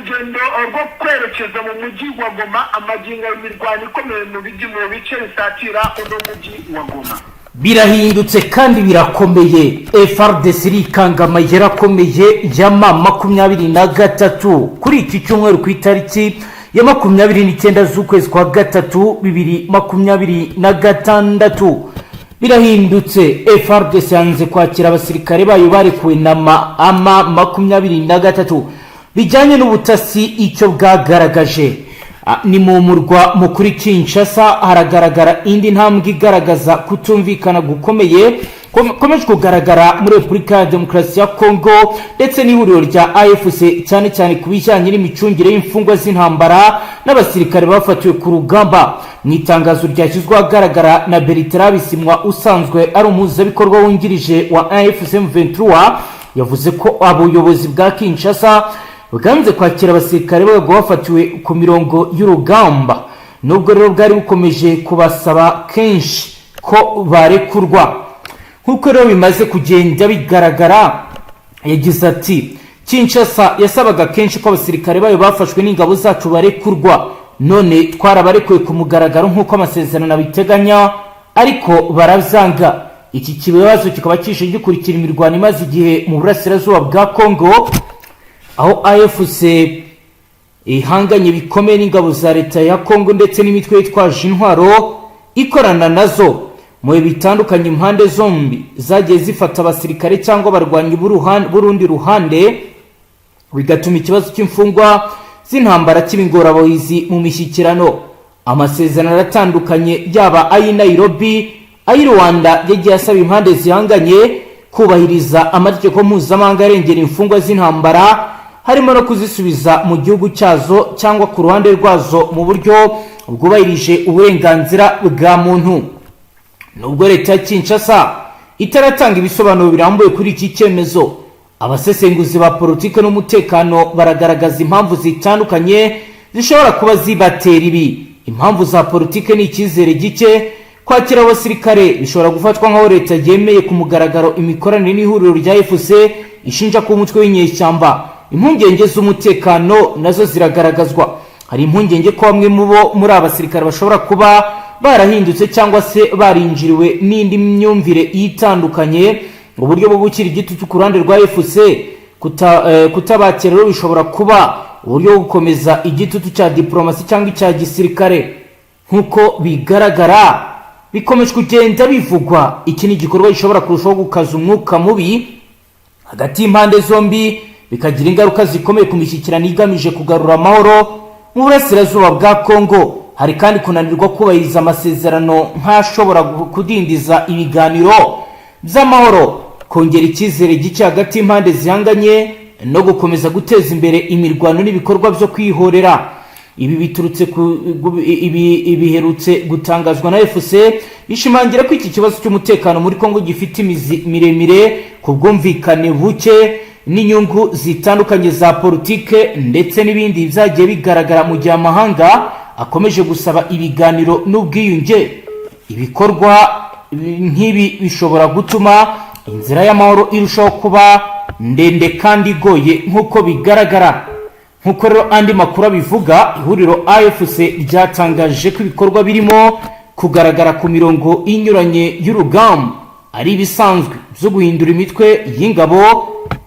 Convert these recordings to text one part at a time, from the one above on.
urugendo rwo kwerekeza mu mujyi wa Goma amagingo y'imirwano ikomeye mu bice bisatira uno mujyi wa Goma. Birahindutse kandi birakomeye. Fardc rikanga amayeri akomeye ya M23 kuri iki cyumweru ku itariki ya 29 z'ukwezi kwa gatatu 2026. Birahindutse. Fardc yanze kwakira abasirikare bayo barekuwe na M23 bijyanye n'ubutasi icyo bwagaragaje. Ni mu murwa mukuru Kinshasa haragaragara indi ntambwe igaragaza kutumvikana gukomeye komeje kugaragara muri Repubulika ya Demokarasi ya Kongo ndetse n'ihuriro rya AVIS cyane cyane kubijyanye n'imicungire y'imfungwa z'intambara n'abasirikare bafatiwe ku rugamba. Mu itangazo ryashyizwe ahagaragara na Bisimwa usanzwe ari umuhuzabikorwa wungirije wa AVIS M23 yavuze ko abuyobozi bwa Kinshasa bugamije kwakira abasirikare bafatiwe ku mirongo y'urugamba, nubwo rero bwari bukomeje kubasaba kenshi ko barekurwa. Nkuko rero bimaze kugenda bigaragara, yagize ati Kinshasa yasabaga kenshi ko abasirikare bayo bafashwe n'ingabo zacu barekurwa, none twarabarekuye ku mugaragaro nk'uko amasezerano abiteganya, ariko barabyanga. Iki kibazo kikaba kije gikurikira imirwano imaze igihe mu burasirazuba bwa Kongo, aho AFC ihanganye bikomeye n'ingabo za leta ya Kongo ndetse n'imitwe yitwaje intwaro ikorana nazo mu bitandukanye. Impande zombi zagiye zifata abasirikare cyangwa barwanyi Burundi ruhande, bigatuma ikibazo cy'imfungwa z'intambara kibingorabahizi mu mishyikirano. Amasezerano aratandukanye yaba ayi Nairobi ayi Rwanda yagiye asaba impande zihanganye kubahiriza amategeko mpuzamahanga arengera imfungwa z'intambara, harimo no kuzisubiza mu gihugu cyazo cyangwa ku ruhande rwazo mu buryo bwubahirije uburenganzira bwa muntu. Nubwo leta ya Kinshasa itaratanga ibisobanuro birambuye kuri iki cyemezo, abasesenguzi ba politike n'umutekano baragaragaza impamvu zitandukanye zishobora kuba zibatera ibi. Impamvu za politike ni icyizere gike. Kwakira abasirikare bishobora gufatwa nk'aho leta yemeye ku mugaragaro imikoranire n'ihuriro rya AFC ishinja ko umutwe w'inyeshyamba. Impungenge z'umutekano nazo ziragaragazwa. Hari impungenge ko bamwe muri abasirikare bashobora kuba barahindutse cyangwa se barinjiriwe n'indi myumvire itandukanye. Mu buryo bwo gukira igitutu ku ruhande rwa AFC, kutabakira rero bishobora kuba uburyo bwo gukomeza igitutu cya diplomasi cyangwa icya gisirikare. Nk'uko bigaragara bikomeje kugenda bivugwa, iki ni igikorwa gishobora kurushaho gukaza umwuka mubi hagati y'impande zombi, bikagira ingaruka zikomeye ku mishyikirano igamije kugarura amahoro mu burasirazuba bwa Kongo. Hari kandi kunanirwa kubahiriza amasezerano nk'ashobora kudindiza ibiganiro by'amahoro, kongera icyizere gike hagati y'impande zihanganye no gukomeza guteza imbere imirwano n'ibikorwa byo kwihorera. Ibi biturutse ibiherutse gutangazwa na AFC bishimangira ko iki kibazo cy'umutekano muri Kongo gifite imizi miremire ku bwumvikane buke n'inyungu zitandukanye za politike ndetse n'ibindi byagiye bigaragara mu gihe amahanga akomeje gusaba ibiganiro n'ubwiyunge. Ibikorwa nk'ibi bishobora gutuma inzira y'amahoro irushaho kuba ndende kandi igoye nk'uko bigaragara. Nk'uko rero andi makuru abivuga, ihuriro AFC ryatangaje ko ibikorwa birimo kugaragara ku mirongo inyuranye y'urugamba ari ibisanzwe byo guhindura imitwe y'ingabo,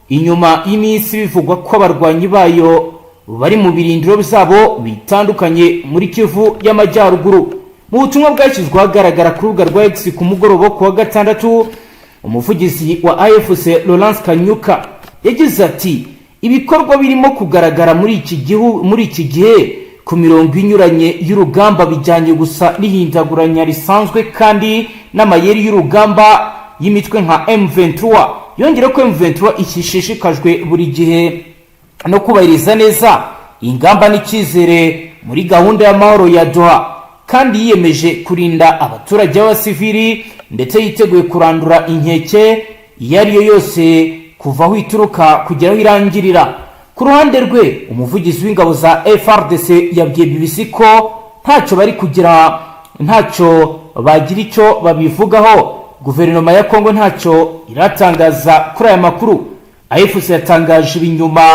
inyuma y'iminsi bivugwa ko abarwanyi bayo bari mu birindiro byabo bitandukanye muri Kivu y'Amajyaruguru. Mu butumwa bwashyizwe ahagaragara ku rubuga rwa X ku mugoroba ku wa gatandatu, umuvugizi wa AFC Laurence Kanyuka yagize ati ibikorwa birimo kugaragara muri iki gihe ku mirongo inyuranye y'urugamba bijyanye gusa n'ihindaguranya risanzwe kandi n'amayeri y'urugamba y'imitwe nka M23. Yongera ko M23 ishishikajwe buri gihe no kubahiriza neza ingamba n'icyizere muri gahunda y'amahoro ya Doha, kandi yiyemeje kurinda abaturage b'abasivili ndetse yiteguye kurandura inkeke iyo ari yo yose kuva aho ituruka kugera aho irangirira. Ku ruhande rwe, umuvugizi w'ingabo za Fardc yabwiye BBC ko ntacyo bagira icyo babivugaho. Guverinoma ya Kongo ntacyo iratangaza kuri aya makuru. AFC yatangaje ibinyuma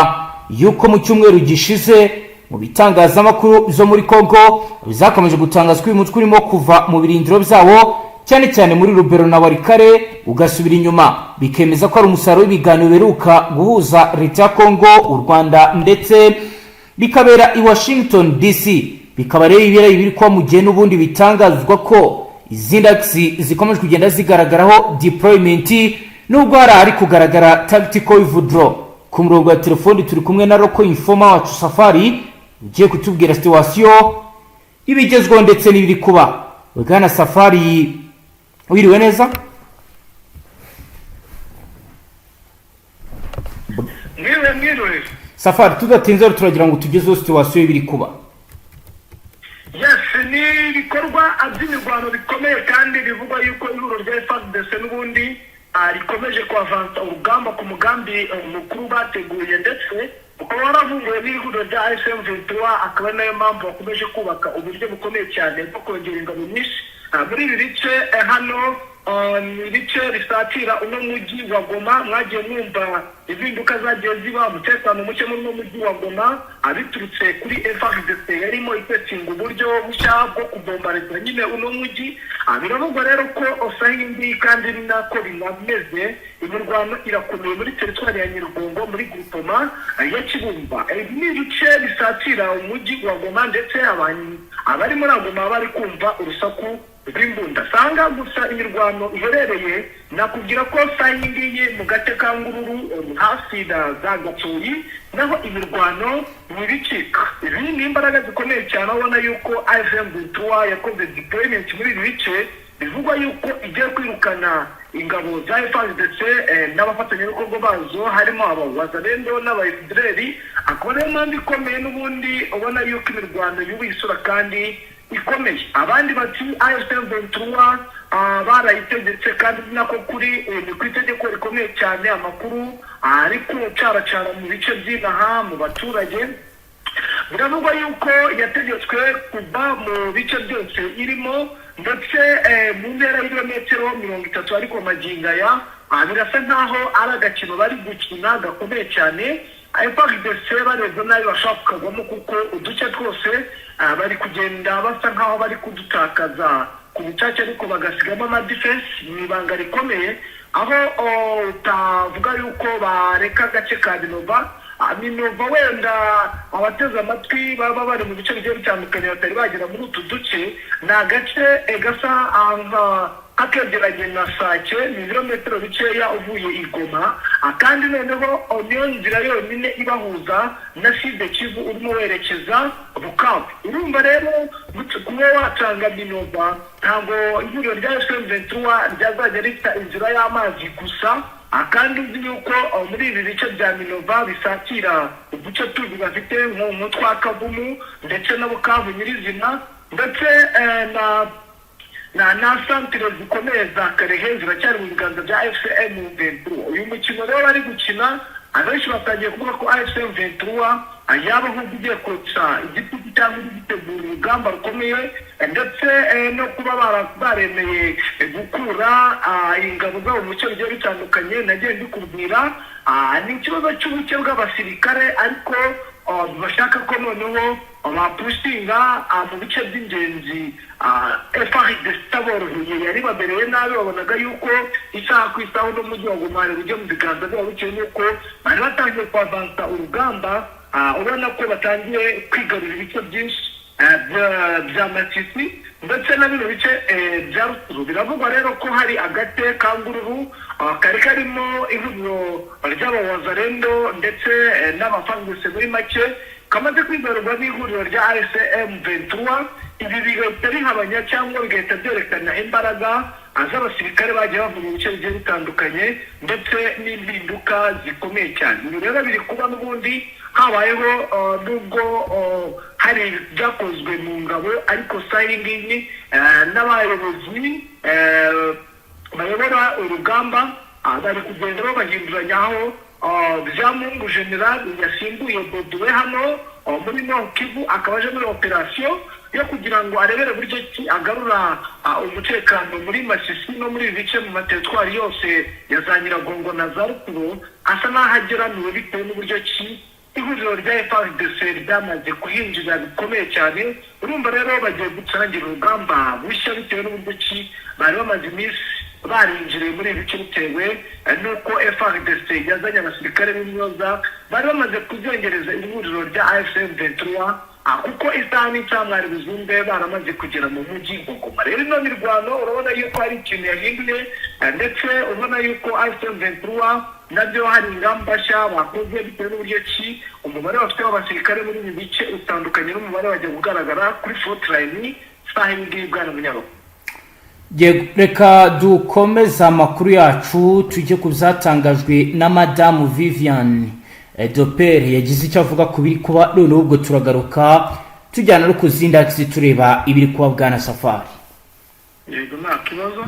yuko mu cyumweru gishize mu bitangazamakuru zo muri Kongo bizakomeje gutangazwa uyu mutwe urimo kuva mu birindiro byabo cyane cyane muri Rubero na Warikare ugasubira inyuma, bikemeza ko ari umusaruro w'ibiganiro beruka guhuza leta ya Kongo, u Rwanda ndetse bikabera i Washington DC. Bikaba rero biri kwa mu gihe n'ubundi bitangazwa ko izindi aksi zikomeje kugenda zigaragaraho deployment, nubwo hari kugaragara tactical withdraw. Ku murongo wa telefoni turi kumwe na Roko Informa wacu Safari ugiye kutubwira situation ibigezweho ndetse n'ibiri kuba. Bwana Safari, wiriwe neza? Mwiriwe. Safari, tudatinze turagira ngo tugezeho situation ibiri kuba. Yes, ni bikorwa by'imirwano bikomeye kandi bivugwa yuko ihuriro rya Fardc n'ubundi rikomeje kuavansa urugamba ku mugambi mukuru bateguye, ndetse ukaba waravumbuwe n'ihuriro rya M23, akaba nayo mpamvu bakomeje kubaka uburyo bukomeye cyane bwo kongera ingabo nyinshi muri ibi bice hano ibice bisatira uno mujyi wa Goma. Mwagiye mwumva impinduka zagiye ziba, umutekano muke muri uno mujyi wa Goma abiturutse kuri Fardc yarimo itetinga uburyo bushya bwo kubombariza nyine uno mujyi. Biravugwa rero ko osahindi kandi nako binameze, imirwano irakomeye muri teritwari ya Nyiragongo muri groupement ya Kibumba. Ni ibice bisatira umujyi wa Goma, ndetse abari muri Goma bari kumva urusaku rw'imbunda. Sanga gusa imirwano iherereye nakubwira ko sayingiye mu gace ka Ngururu hafi za Gatsoyi, naho imirwano ntibicika. Ibi ni imbaraga zikomeye cyane, abona yuko M23 yakoze deployment muri ibi bice, bivugwa yuko igiye kwirukana ingabo za Fardc n'abafatanyabikorwa bazo harimo abawazalendo n'abayifudreri. Akaba ariyo mpamvu ikomeye n'ubundi ubona yuko imirwano y'ubisura kandi ikomeye. Abandi bati M23 barayitegetse kandi nako kuri ni ku itegeko rikomeye cyane, amakuru ariko caracara mu bice by'inaha mu baturage. Biravugwa yuko yategetswe kuva mu bice byose irimo, ndetse mu ntera y'ibirometero 30, ariko magingaya birasa nkaho ari agakino bari gukina gakomeye cyane. Fardc barebye nabi bashaka kugwamo, kuko uduce twose bari kugenda basa nkaho bari kudutakaza ku bucaca, ariko bagasigamo amadefense mu ibanga rikomeye, aho utavuga yuko bareka agace ka Minova. Wenda abateze amatwi baba bari mu bice bigiye bitandukanye batari bagera muri utu duce, ni agace gasa akegeranye na Sake, ni ibirometero bikeya uvuye i Goma, kandi noneho niyo nzira yonyine ibahuza na Sud Kivu urimo werekeza Bukavu. Urumva rero kuba watanga Minova, ntabwo ihuriro rya M23 ryazajya rifite inzira y'amazi gusa, kandi uzi yuko muri ibi bice bya Minova bisatira uduce tuzi bafite nko twa Kavumu ndetse na Bukavu nyirizina, ndetse na santire zikomeye za Karehe ziracyari mu biganza bya M23. Uyu mukino rero bari gukina, abenshi batangiye kuvuga ko M23 yaba ahubwo ugiye kotsa igiti cyangwa gitegura urugamba rukomeye, ndetse no kuba baremeye gukura ingabo zabo mu bice bigiye bitandukanye. Nagiye mbikubwira ni ikibazo cy'ubuke bw'abasirikare, ariko bashaka ko noneho bapushinga mu bice by'ingenzi. Fardc taboroheye yari babereye nabi, babonaga yuko isaha ku isaha n'umujyi wa Goma ujya mu biganza byabo, bitewe n'uko bari batangiye kuavansa urugamba. Ubona ko batangiye kwigarurira ibice byinshi bya Matisi ndetse na bino bice bya Ruturu. Biravugwa rero ko hari agate ka Ngururu kari karimo ihuriro ry'abawazalendo ndetse n'abafanguse muri make, kamaze kwigarurwa n'ihuriro rya M23. Ibi bigahita bihabanya cyangwa bigahita byerekana imbaraga z'abasirikare bagiye bava mu bice bigiye bitandukanye, ndetse n'impinduka zikomeye cyane. Ibi rero biri kuba n'ubundi habayeho nubwo hari byakozwe mu ngabo, ariko sayingi n'abayobozi bayobora urugamba bari kugenda babahinduranya, aho Byamungu General yasimbuye Boduwe hano muri Nord Kivu, akaba aje muri operasiyo yo kugira ngo arebere buryo ki agarura umutekano muri Masisi no muri bice mu materitwari yose ya za Nyiragongo na za Rukuru. Asa n'aho ageramiwe bitewe n'uburyo ki ihuriro rya Fardc ryamaze kuhinjira bikomeye cyane. Urumva rero bagiye gutangira urugamba bushya bitewe n'uburyo ki bari bamaze iminsi barinjiriye muri ibi bice bitewe nuko Fardc yazanye abasirikare b'imyoza bari bamaze kuzengereza ihuriro rya M23 kuko isaha n'icyamwari bizumbe baramaze kugera mu mujyi Goma. Rero ino mirwano urabona yuko hari ikintu yahinduye, ndetse ubona yuko M23 nabyo hari ingamba nshya bakoze bitewe n'uburyo ki umubare bafite w'abasirikare muri ibi bice utandukanye n'umubare wajya kugaragara kuri frontline saha y'ingiyi bwana Munyarwanda. Reka dukomeza amakuru yacu tujye ku byatangajwe na Madamu Viviane Dopere yagize icyo avuga ku biri kuba, noneho ubwo turagaruka tujyana no ku zindi akisi tureba ibiri kuba bwana Safari.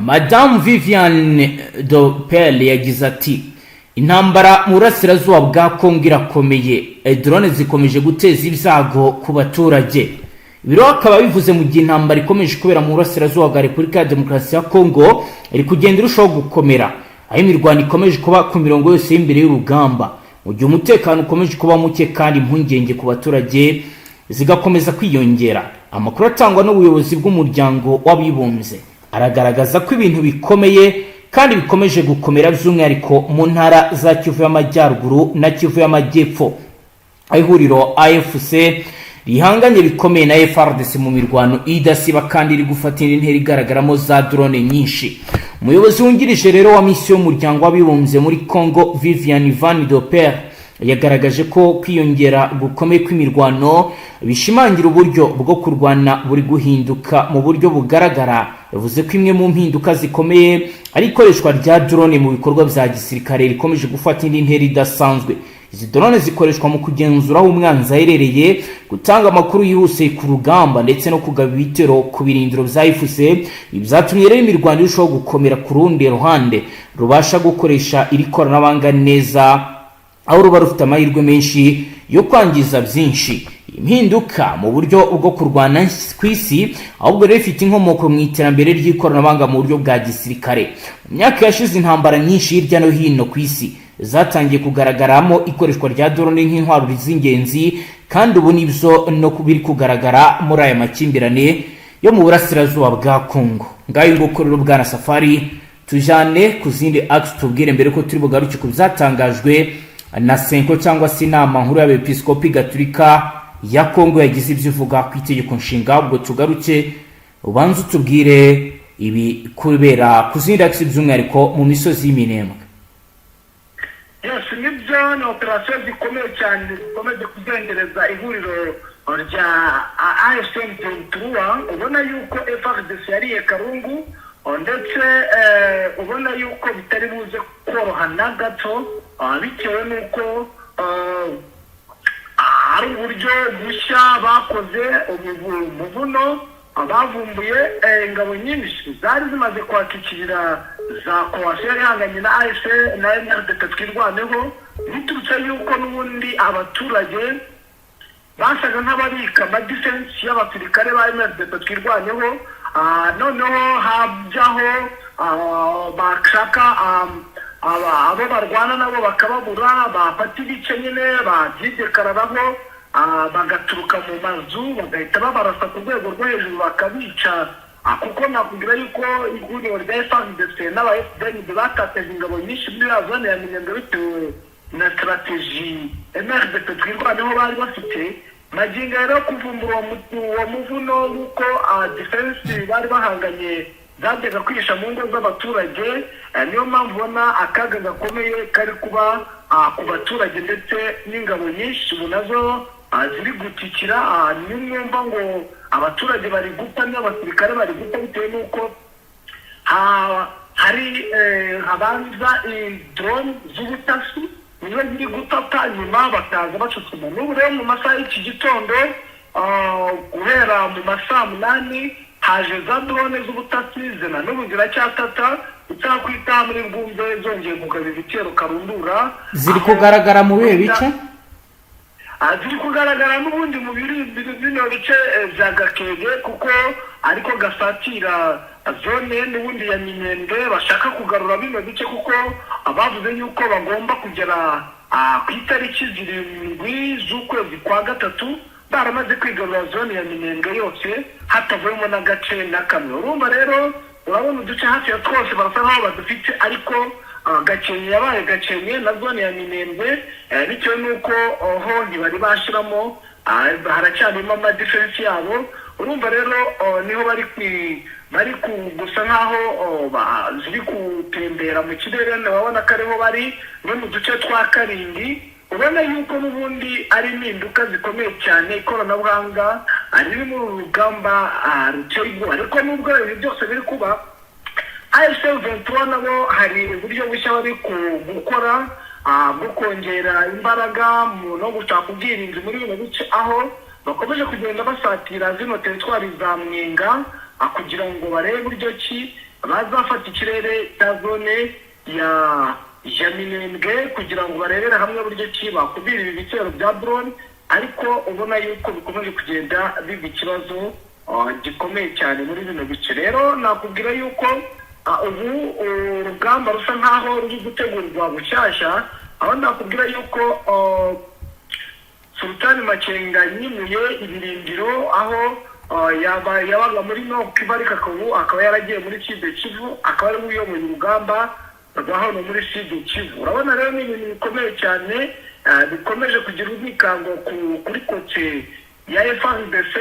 Madamu Viviane Dopere yagize ati intambara mu burasirazuba bwa Kongo irakomeye, drone zikomeje guteza ibyago ku baturage. Ibiro akaba bivuze mu gihe intambara ikomeje kubera mu burasirazuba bwa Repubulika ya Demokarasi ya Kongo iri kugenda irushaho gukomera, aho imirwano ikomeje kuba ku mirongo yose y'imbere y'urugamba, mu gihe umutekano ukomeje kuba muke kandi impungenge ku baturage zigakomeza kwiyongera. Amakuru atangwa n'ubuyobozi bw'umuryango w'abibumbye aragaragaza ko ibintu bikomeye kandi bikomeje gukomera by'umwihariko mu ntara za Kivu y'Amajyaruguru na Kivu y'Amajyepfo, aho ihuriro AFC rihanganye bikomeye na Fardc mu mirwano idasiba kandi iri gufatira intera igaragaramo za drone nyinshi. Umuyobozi wungirije rero wa misiyo y'umuryango w'abibumbye muri Congo Viviane Dopere yagaragaje ko kwiyongera gukomeye kw'imirwano bishimangira uburyo bwo kurwana buri guhinduka mu buryo bugaragara. Yavuze ko imwe mu mpinduka zikomeye ari ikoreshwa rya drone mu bikorwa bya gisirikare rikomeje gufata indi ntera idasanzwe. Izi drone zikoreshwa mu kugenzura aho umwanzi aherereye, gutanga amakuru yihuse ku rugamba ndetse no kugaba ibitero ku birindiro bya AFC. Ibyatumye rero imirwano irushaho gukomera ku rundi ruhande rubasha gukoresha iri koranabuhanga neza, aho ruba rufite amahirwe menshi yo kwangiza byinshi. Impinduka mu buryo bwo kurwana ku isi ahubwo rero ifite inkomoko mu iterambere ry'ikoranabuhanga mu buryo bwa gisirikare. Mu myaka yashize intambara nyinshi hirya no hino ku isi zatangiye kugaragaramo ikoreshwa rya drone nk'intwaro z'ingenzi, kandi ubu nibyo no biri kugaragara muri aya makimbirane yo mu burasirazuba bwa Kongo. Ngayo nguko rero bwana Safari, tujane ku zindi acts tubwire mbere ko turi bugaruke ku byatangajwe na Senko cyangwa se inama nkuru y'abepiskopi Gatolika ya Kongo yagize ibyo ivuga ku itegeko nshinga. Ubwo tugaruke ubanze tubwire ibi kubera ku zindi acts by'umwihariko mu misozi y'Minembwe. Yes, nibyo ni operasiyo zikomeye cyane zikomeje kuzengereza ihuriro rya M23. Ubona yuko Fardc yariye karungu, ndetse ubona yuko bitari buze koroha na gato bitewe n'uko hari uburyo bushya bakoze umuvuno bavumbuye ingabo nyinshi zari zimaze kwakikirira za coalition ihanganye na AFC na NRDP twirwaneho, biturutse yuko n'ubundi abaturage basaga nk'ababika defense y'abasirikare ba NRDP twirwaneho. Noneho habyaho bashaka abo barwana nabo bakababura, bafata ibice nyine babyidekararaho, bagaturuka mu mazu bagahita babarasa ku rwego rwo hejuru bakabica. Kuko nakubwira yuko ihuriro rya Fardc n'aba FDN batateje ingabo nyinshi muri ya zone ya Minembwe bitewe na strategy NRDP twirwaneho bari bafite. Magingo rero kuvumbura uwo muvuno w'uko defense bari bahanganye zadega kwisha mu ngo z'abaturage, niyo mpamvu ubona akaga gakomeye kari kuba ku baturage ndetse n'ingabo nyinshi ubu nazo ziri gutikira. Nimwumva ngo abaturage bari gupfa n'abasirikare bari gupfa bitewe n'uko hari habanza drone z'ubutasi nizo ziri gutata, nyuma bakaza bacutuma. N'ubu rero mu masaha y'iki gitondo guhera mu masaha 8 haje za drone z'ubutasi zina n'ubu ziracyatata, utakwita muri Bwumbe zongeye kugaba ibitero karundura. Ziri kugaragara mu bihe bice? Ziri kugaragara n'ubundi mu bino bice bya Gakege, kuko ariko gasatira zone n'ubundi ya Minembwe bashaka kugarura bino bice, kuko abavuze yuko bagomba kugera ku itariki 7 z'ukwezi kwa gatatu baramaze kwigarura zone ya Minembwe yose hatavuyemo n'agace na kamwe. Urumva rero urabona uduce hafi ya twose barasa nkaho badufite, ariko Gakenke yabaye Gakenke na zone ya Minembwe bitewe n'uko ho ntibari bashiramo haracyarimo amadifensi yabo. Urumva rero niho bari gusa nkaho ziri gutembera mu kirere, babona ko ariho bari no mu duce twa Karindi. Ubona yuko n'ubundi ari impinduka zikomeye cyane, ikoranabuhanga ari mu rugamba rutego. Ariko nubwo ibi byose biri kuba, M23 nabo hari uburyo bushya bari gukora bwo kongera imbaraga no gushaka ubwirinzi muri bino bice, aho bakomeje kugenda basatira zino teritwari za Mwenga kugira ngo barebe uburyo ki bazafata ikirere cya zone ya Minembwe kugira ngo barebere hamwe uburyo ki bakubira ibi bitero bya drone. Ariko ubona yuko bikomeje kugenda biba ikibazo gikomeye cyane muri bino bice. Rero nakubwira yuko ubu urugamba rusa nkaho ruri gutegurwa bushyashya, aho nakubwira yuko Sultan Makenga yimuye ibirindiro, aho yabaga muri Kivu akaba yaragiye muri Kivu, akaba ari uyoboye urugamba rwa hano muri Kivu. Urabona rero ni ibintu bikomeye cyane bikomeje kugira ubwikango kuri kote ya Fardc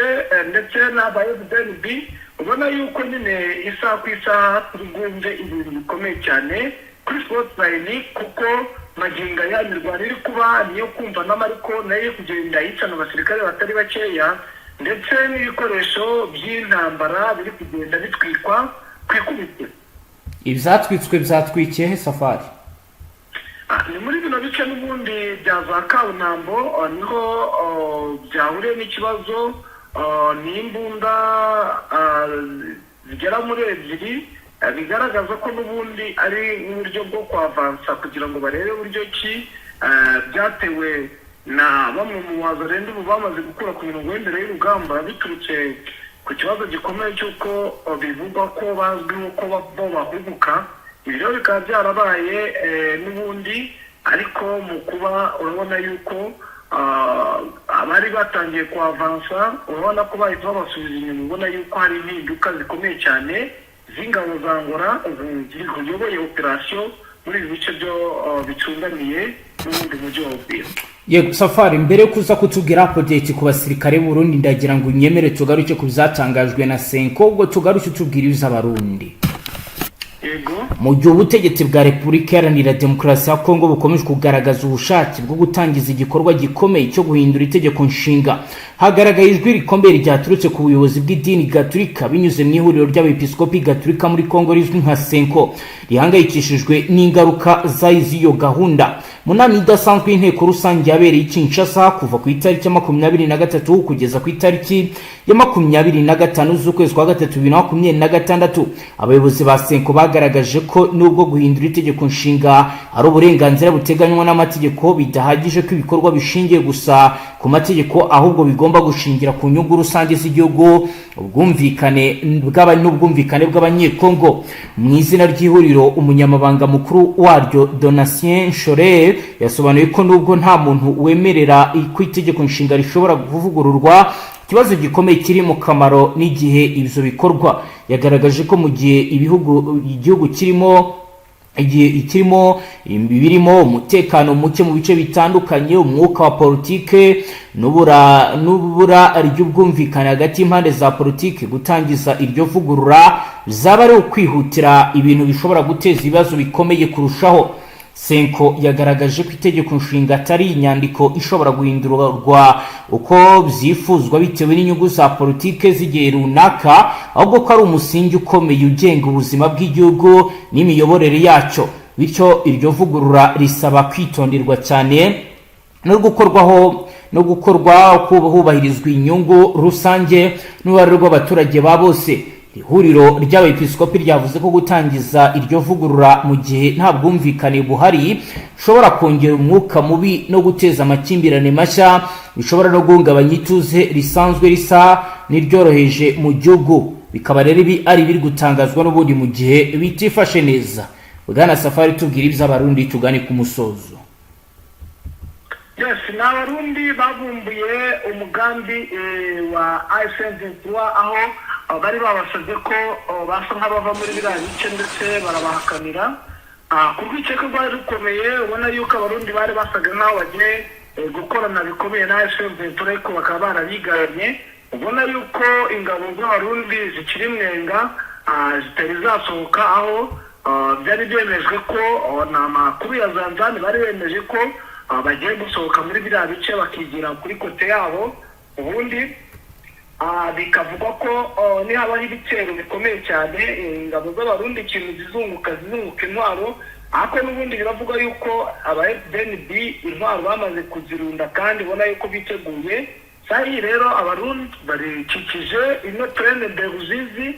ndetse n'abayebdnb. Ubona yuko nyine isaha ku isaha turumve ibintu bikomeye cyane kuri Sportsline, kuko maginga ya mirwano iri kuba niyo kumva n'amariko nayo kugenda yicana abasirikare batari bakeya, ndetse n'ibikoresho by'intambara biri kugenda bitwikwa kwikubite. Ibyatwitswe byatwikiye he Safari? Ni muri bino bice n'ubundi bya za Kabunambo niho byahuriye n'ikibazo n'imbunda zigera muri 2 bigaragaza ko n'ubundi ari uburyo bwo kwavansa kugira ngo barebe uburyo ki byatewe na bamwe mu bazarenda ubu bamaze gukura ku mirongo y'imbere y'urugamba biturutse ku kibazo gikomeye cy'uko bivugwa ko bazwiho ko bahubuka. Ibyo bikaba byarabaye n'ubundi, ariko mu kuba urabona yuko abari batangiye kuavansa, urabona ko bahise babasubiza inyuma. Ubona yuko hari impinduka zikomeye cyane z'ingabo za Ngora ziyoboye operasiyo muri ibi bice byo bicunganiye n'ubundi mujyi wa Uvira. Yego Safari, mbere yo kuza kutubwira update ku basirikare Burundi, ndagira ngo nyemere tugaruke ku byatangajwe na Senko, ubwo tugaruke tubwira iz'abarundi. Mu gihe ubutegetsi bwa Repubulika Iharanira Demokarasi ya Kongo bukomeje kugaragaza ubushake bwo gutangiza igikorwa gikomeye cyo guhindura itegeko nshinga, hagaragaye ijwi rikomeye ryaturutse ku buyobozi bw'idini Gatolika binyuze mu ihuriro ry'abepiskopi Gatolika muri Kongo rizwi nka Senko, rihangayikishijwe n'ingaruka z'iyo gahunda. Mu nama idasanzwe y'inteko rusange yabereye i Kinshasa kuva ku itariki ya 23 kugeza ku itariki ya 25 z'ukwezi kwa gatatu 2026, abayobozi ba Senko bagaragaje ko nubwo guhindura itegeko nshinga ari uburenganzira buteganywa n'amategeko, bidahagije ko ibikorwa bishingiye gusa ku mategeko, ahubwo bigomba gushingira ku nyungu rusange z'igihugu, ubwumvikane bw'abanyekongo. Mu izina ry'ihuriro, umunyamabanga mukuru waryo Donatien Chorel yasobanuye ko nubwo nta muntu wemerera ko itegeko nshinga rishobora kuvugururwa, ikibazo gikomeye kiri mu kamaro n'igihe ibyo bikorwa. Yagaragaje ko mu gihe igihugu birimo umutekano muke mu bice bitandukanye, umwuka wa politike n'ubura ry'ubwumvikane hagati y'impande za politike, gutangiza iryo vugurura bizaba ari ukwihutira ibintu bishobora guteza ibibazo bikomeye kurushaho. Senko yagaragaje ko itegeko nshinga atari inyandiko ishobora guhindurwa uko byifuzwa bitewe n'inyungu za politike z'igihe runaka, ahubwo ko ari umusingi ukomeye ugenga ubuzima bw'igihugu n'imiyoborere yacyo. Bityo iryo vugurura risaba kwitonderwa cyane no gukorwa hubahirizwa inyungu rusange n'uruhare rw'abaturage ba bose. Ihuriro ry'abepiskopi ryavuze ko gutangiza iryo vugurura mu gihe nta bwumvikane buhari bishobora kongera umwuka mubi no guteza amakimbirane mashya, bishobora no guhungabanya ituze risanzwe risa n'iryoroheje mu gihugu. Bikaba rero ari biri gutangazwa n'ubundi mu gihe bitifashe neza. Bwana Safari, tubwira iby'abarundi tugane ku musozo. Yes, n'abarundi bavumbuye umugambi wa M23 aho bari babasabye ko basa nk'abava muri biriya bice ndetse barabahakanira ku rwikeko rwari rukomeye. Ubona yuko abarundi bari basaga nk'aho bagiye gukorana bikomeye na M23 ariko bakaba barabigaranye. Ubona yuko ingabo z'abarundi zikiri mwenga zitari zasohoka, aho byari byemejwe ko n'amakuru ya Zanzani bari bemeje ko bagiye gusohoka muri biriya bice bakigira kuri kote yabo. Ubundi bikavugwa ko nihabaho ibitero bikomeye cyane ingabo z'abarundi ikintu zizunguka intwaro, ariko n'ubundi biravuga yuko aba FDNB intwaro bamaze kuzirunda kandi ubona yuko biteguye. Sahi rero abarundi barikikije ino trende de Ruzizi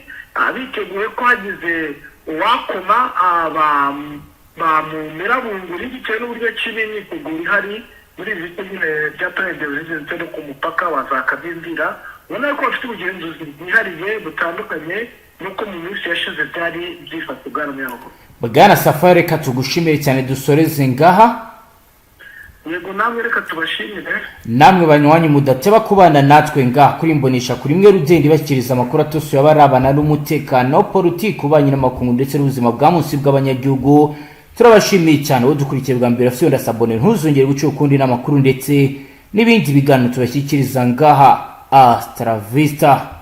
biteguye ko hagize uwakoma bamumira bunguri bitewe n'uburyo kinini kugura ihari muri izi bice bya trende de Ruzizi ndetse no ku mupaka wa za Kabindira. Ubona ko bafite ubugenzuzi bwihariye butandukanye nuko mu minsi yashize byari byifata ubwana myabo. Bwana Safari, reka tugushimire cyane, dusoreze ngaha. Yego, namwe reka tubashimire. Namwe banywanyi mudateba kubana natwe ngaha kuri Mbonesha kuri mwe rugende bakiriza amakuru atosuye abarabana n'umutekano, politiki, ubanye n'amakungu ndetse n'ubuzima bwa munsi bw'abanyagihugu. Turabashimiye cyane wo dukurikiye bwa mbere afite ndasabone, ntuzongere guca ukundi n'amakuru ndetse n'ibindi biganiro tubashyikiriza ngaha. Hasta la vista.